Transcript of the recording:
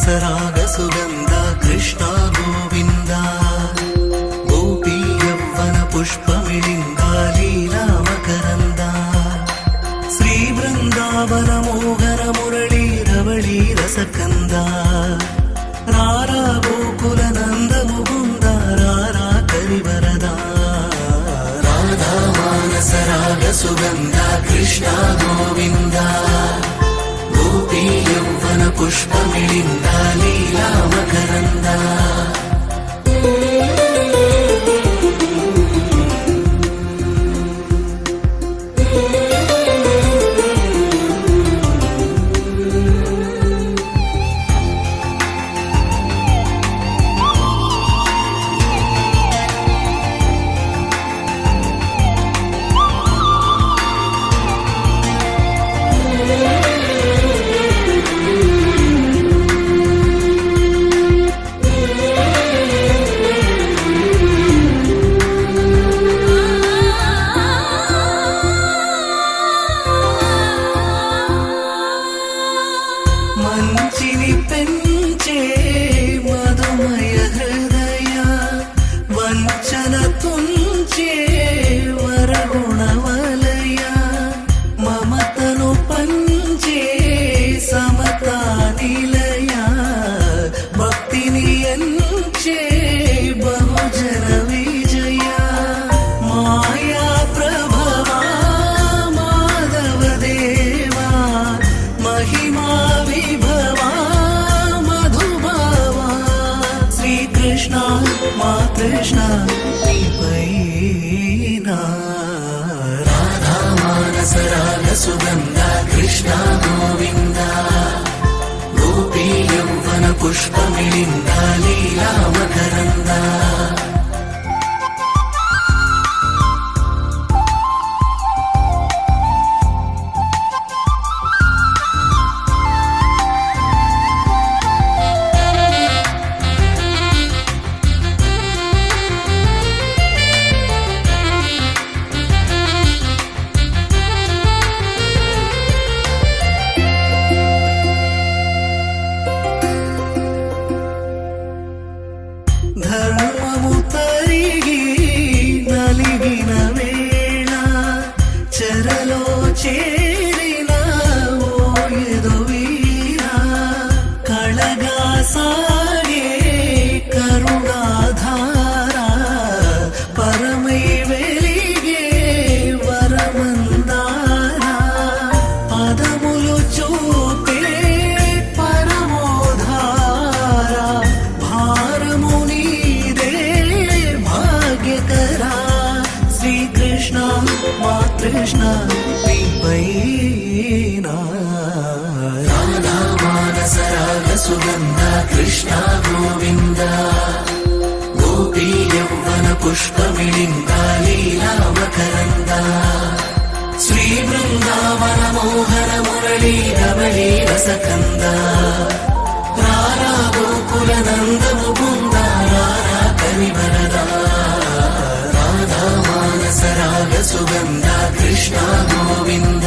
ಮಾನಸರಾಗ ಸುಗಂಧ ಕೃಷ್ಣ ಗೋವಿಂದ ಗೋಪಿ ಯೌವನ ಪುಷ್ಪ ಮಿಳಿಂದ ಲೀಲಾ ಮಕರಂದ ಶ್ರೀ ಬೃಂದಾವನ ಮೋಹನ ಮುರಳಿ ರವಳಿ ರಸಕಂದ ರಾರ ಗೋಕುಲ ನಂದ ಮುಗುಂದ ರಾರ ಕರಿವರದ ರಾಧಾ ಮಾನಸರಾಗ ಸುಗಂಧ ಕೃಷ್ಣ ಗೋವಿಂದ ಗೋಪಿ ಯೌವನ ಪುಷ್ಪ ಮಿಳಿಂದ ಲೀಲಾ ಮಕರಂದ మంచిని పెంచే మధుమయ హృదయ వంచన తుంచే వరగుణ వలయ మమతను పంచే సమతా నిలయ భక్తిని ఎంచే బహుజన విజయ మాయా ప్రభవా మాధవ దేవా మహిమా మా కృష్ణ నీపైనా రాధా మానస రాగ సుగంధ కృష్ణ గోవింద గోపీ యౌవన పుష్ప మిళింద లీలా మకరంద ధర్మము తరిగి నలిగిన వేళ చెరలో చేరిన ఓయదు వీర కళగా సాగే కరుణాధార పరమై వెలిగే వరమందార పదములు చూపే పరమోధార భారముని మా కృష్ణ నీపైనా రాధా మానస రాగ సుగంధ కృష్ణ గోవింద గోపీ యౌవన పుష్ప మిళింద లీలా మకరంద శ్రీ బృందావన మోహన మురళీ రవళీ రసకంద రారా గోకుల నంద ముకుంద రారా కరివరద రాధా మానస రాగ సుగంధ కృష్ణ గోవింద